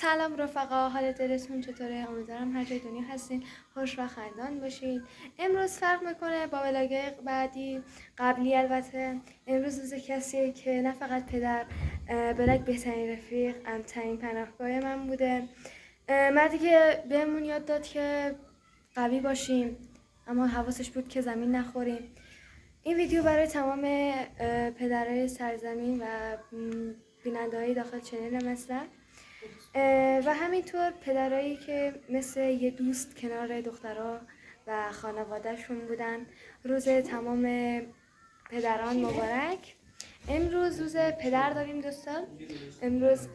سلام رفقا، حال دلتون چطوره؟ امیدوارم هر جای دنیا هستین خوش و خندان باشید. امروز فرق میکنه با ولاگ‌های قبلی. البته امروز روز کسیه که نه فقط پدر بلک بهترین رفیق، امن‌ترین پناهگاه من بوده. مردی که بهمون یاد داد که قوی باشیم اما حواسش بود که زمین نخوریم. این ویدیو برای تمام پدرای سرزمین و بیننده‌های داخل چنل مثلا و همینطور پدرایی که مثل یه دوست کنار دخترها و خانوادهشون بودن. روز تمام پدران مبارک. امروز روز پدر داریم دوستان. امروز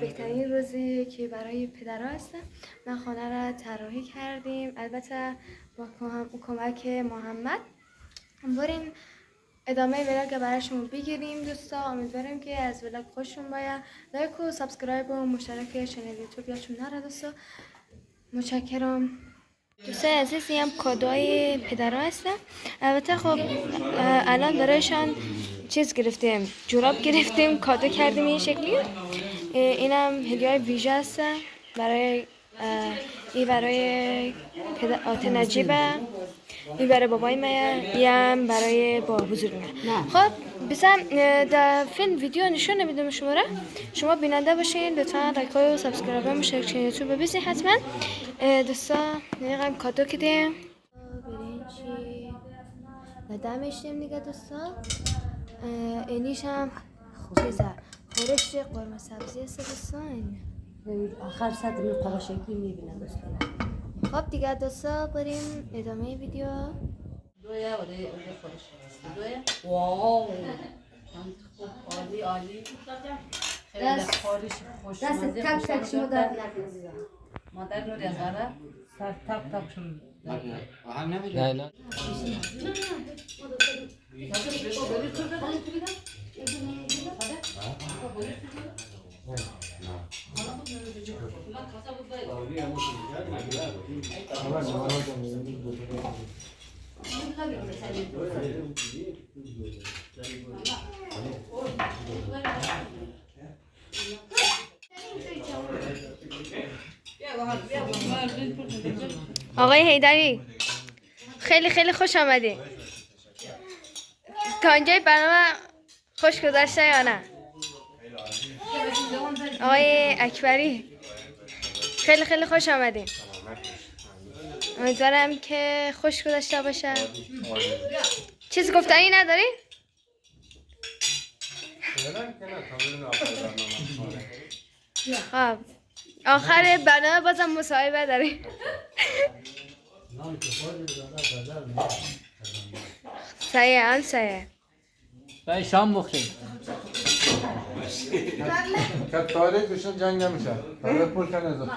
بهترین روزی که برای پدرها هستن. من خانه را طراحی کردیم، البته با کمک محمد. بریم ادامه ولاگ براشون بگیریم دوستا. امیدوارم که از ولاگ خوششون بیاد. لایک و سابسکرایب و مشترک چنل یوتیوب یادتون نره دوستا. متشکرم. دوستای عزیز، هم کادوی پدرها هستن. البته خب الان برایشان چیز گرفتیم، جوراب گرفتیم، کادو کردیم این شکلی. اینم هدیه ویژه هستن برای آت نجیبه، این برای بابای من، هم برای با بزرگ من. خب بسم در فیلم ویدیو نشون نمیدم شما بیننده باشین. لطفا لایک و سابسکرایب و مشترک یوتیوب ببینید حتما دوستا. نمیگم کادو کردیم برنجی ندمشتیم دیگه دوستا. اینیش هم چیزه خورشت قرمه سبزی است دوستان. آخر صدر قراشکی میبینم دوستان. خب دیگه دوستا بریم ادامه ویدیو. دویا و ده خورشت دویا. واو عالی عالی. خیلی خورش خوش مزه. دست تک تک شما در نکنید. مادر نوری از آره سر تک تک شما. نه نه. آقای حیدری خیلی خیلی خوش آمدی. تا اینجای برنامه خوش گذشته یا نه؟ آقای اکبری خیلی خیلی خوش آمدین. امیدوارم که خوش گذشته باشه. چیز گفتنی نداری؟ خب آخر برنامه بازم مصاحبه داریم. سایه سایه بای شام بخیر. که تاریخ بشن جنگ نمیشه. تاریخ پول کنه اضافه.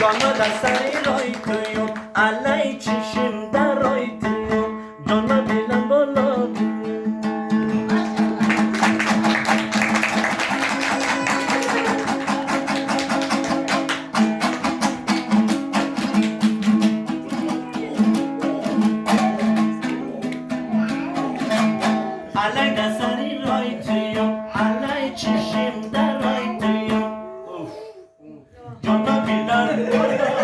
جانا دستری رای تویم علای چشم در رای تویم جانا بیلم بالا علای دستری رای تویم علای چشم در رای تویم جانا بیلم بالا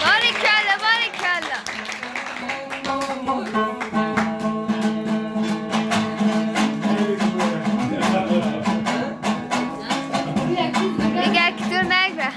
باریکلا باریکلا. دیگر که دور نگره.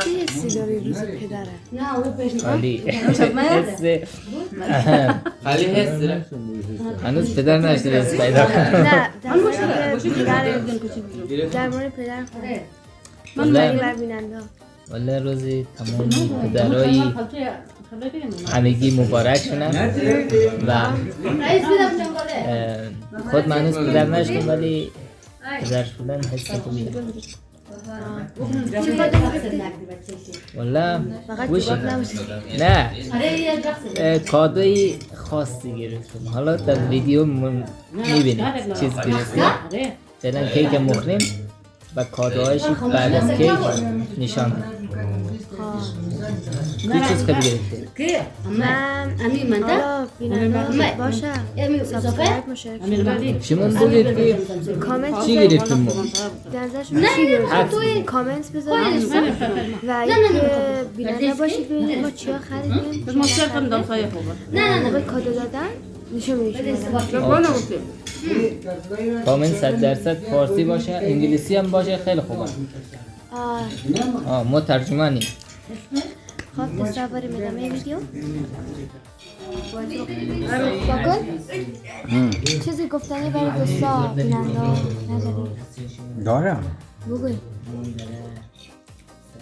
چه حسی داری روز پدره؟ علی خالی حس داره. هنوز پدر نشده بس پیدا کنم. نه در مورد پدر من بر بیننده والله روزی تمامی پدرایی همگی مبارک شدن و خود من هنوز پدر نشدم ولی پدر شدن حس خوبیه. والله گوشی نه کادوی خاصی گرفتم. حالا در ویدیو میبینید چیز گرفتیم. فعلا کیک مخریم و کادوهایش بعد از کیک نشان داد. چه چیز خیلی گرفته؟ من حالا بیننده باشه سابسکرایب مشترک شما بگید کامنت چی گرفتیم ما؟ درزشون چی گرفتیم کامنت بذارید و اینکه بیننده باشید ببینید ما چیا خریدیم موقع کادو دادن نشون میدید. کامنت 100% فارسی باشه انگلیسی هم باشه خیلی خوبه. ما ترجمه نیم. خب تصوری ادامه ویدیو باکن چیزی گفتنی برای دوستا بیننده نداری؟ دارم. بگوی.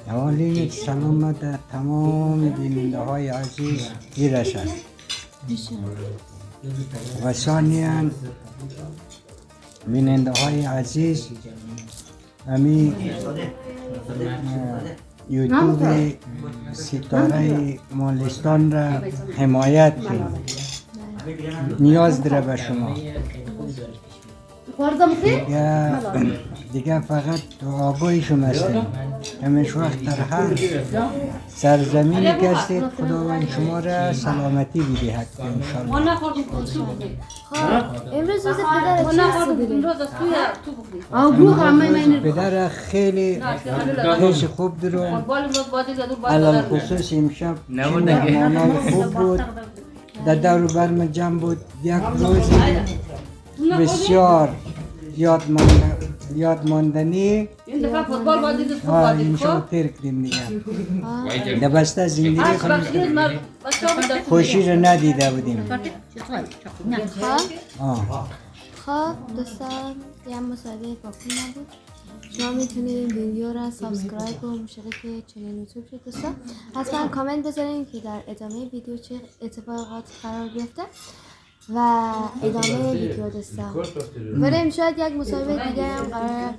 اولین سلامت تمام بیننده های عزیز برسد و ثانیاً بیننده های عزیز امی یوتیوب ستاره مالستان را حمایت کنید. نیاز داره به شما. دیگه فقط دعاگوی شما هستیم. همیشه وقت در هر سرزمینی که هستید خداوند شما را سلامتی بدهد انشالله. امروز روز پدر چه حسی داری؟ پدر خیلی حس خوب دارم. علال خصوص امشب مهمانان خوب بود. در دور برم جمع بود. یک روز بسیار یاد ماندنی امشب تیر کردیم دیگه. در بسته زندگی خوشی رو ندیده بودیم. خب دوستان یه مصاحبه باکن نبود. شما میتونید ویدیو را سابسکرایب و مشترک چنل یوتیوب شید دوستان. حتما کامنت بذارین که در ادامه ویدیو چه اتفاقات قرار گرفته و ادامه ویدیو دوستان بریم. شاید یک مصاحبه دیگه هم قرار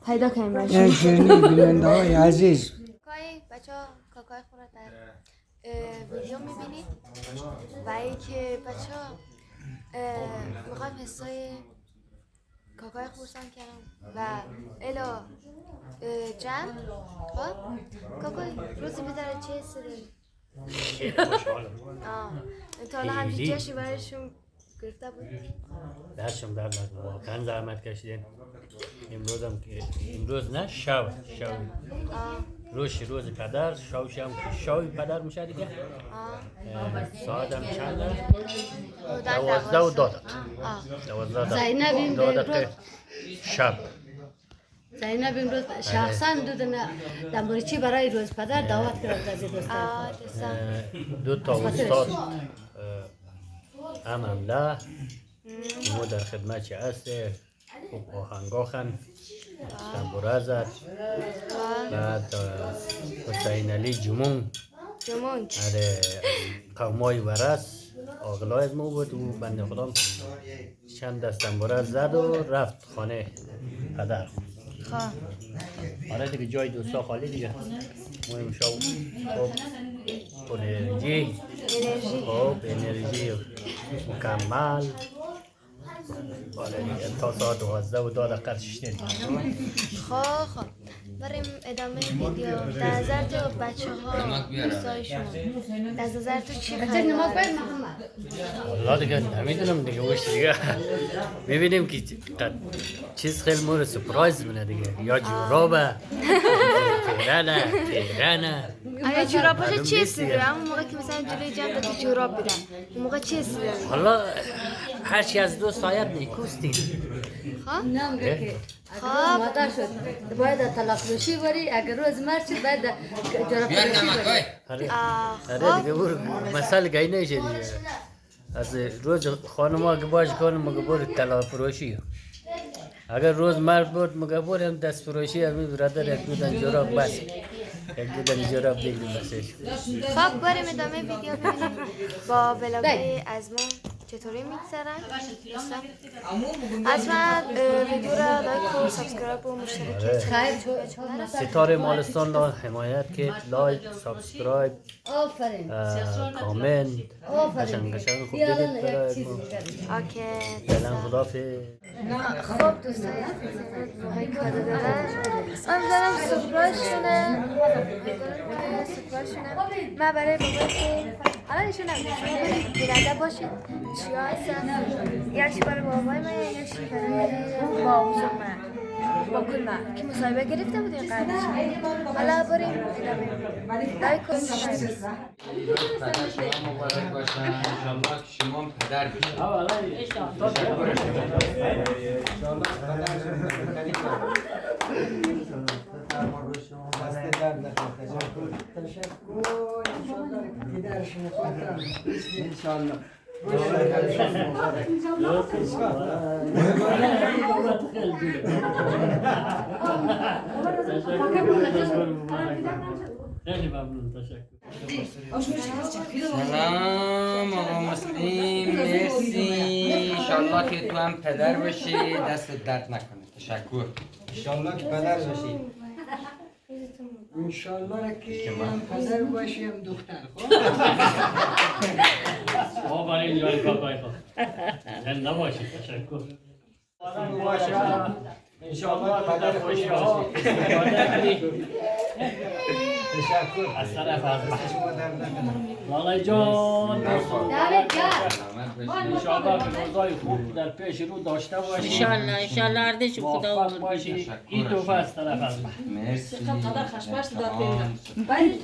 پیدا کنیم باشیم. شیرینی بیننده های عزیز کاکای بچه ها کاکای خود در ویدیو میبینید و اینکه بچه ها میخوایم حسای کاکای خورسان کردم و الا جمع. خب کاکای روزی بداره چه حسی داری؟ تا حالا همچین جشنی برایشون گرفته بود؟ دستشم در نکنه واقعا زحمت کشیدین. امروز نه شو روز پدر شوشم که شوی پدر میشه دیگه. ساعتم چنده؟ 12 و دادت 12 دادت شب. زینب امروز شخصا در مورد چی برای روز پدر دعوت کرد از دوستان. دو تا استاد امامله ما در خدمت چه هست خوب آهنگا خن تنبوره زد. بعد حسین علی جمونگ قومای ورس آقلای از ما بود و بنده خدا چند دست تنبوره زد و رفت خانه پدر. آره دیگه جای دوستا خالی دیگه. مهم شو خب انرژی مکمل. آره دیگه تا ساعت 12 و 2 دقیقه ششته دیگه. خب بریم ادامه ویدیو. در نظر تو بچه ها دوستای شما در نظر تو چی خیلی والله دیگه نمیدونم دیگه وش دیگه ببینیم که چیز خیلی مورد سپرایز بونه دیگه یا جورابه تهرانه اگه جوراب باشه چی استیدی؟ همون موقع که مثلا جلوی جمع تو جوراب بیرن اون موقع چی استیدی؟ حالا هر چی از دو سایر نیکوست دیگه خب؟ خب مادر شد باید تلافروشی بری اگر روز مرد شد باید جراب فروشی بری آره دیگه برو مسئله گای نشه دیگه از روز خانما که باش کنم مگه برو طلا فروشی اگر روز مرد بود مگه برو هم دست فروشی همین برادر یک دودن جراب بس یک دودن جراب دیگه بسش خب بریم ادامه ویدیو ببینیم با ولاگای از ما چطوری میگذرن. حتما ویدیو را لایک و سابسکرایب و مشترک چنل ستاره مالستان را حمایت کرد لایک سابسکرایب آفرین کامنت قشنگ خوب دیدید برای ما اوکی. فعلا خدافظ خب دوستان موقعی کار دارن امیدوارم سپرایز شونه من برای بابایی که حالا نشون نمیدونم شما برید بیننده باشید چی ها هستن یکی برای بابای من یکی برای بابوزم من با کل من که مصاحبه گرفته بودیم قبلش. حالا بریم ادامه لایک و سابسکرایب. پدر شما مبارک باشن انشالله که شما هم پدر بشید انشالله خیلی ممنون تشکر سلام آقا مسلم مرسی انشالله که تو هم پدر باشی دست درد نکنه تشکر انشالله که پدر باشی انشالله که من پدر باشیم دختر خب آقا برای اینجای کاکای خود زنده باشید تشکر انشاءالله پدر خوشی ها تشکر از طرف از شما در نکنم لالای جان دمت گرم انشاءالله که روزای خوب در پیش رو داشته باشی انشالله اردش خدا موفق باشی این توفه از طرف از من مرسی قدر خشمش داد برید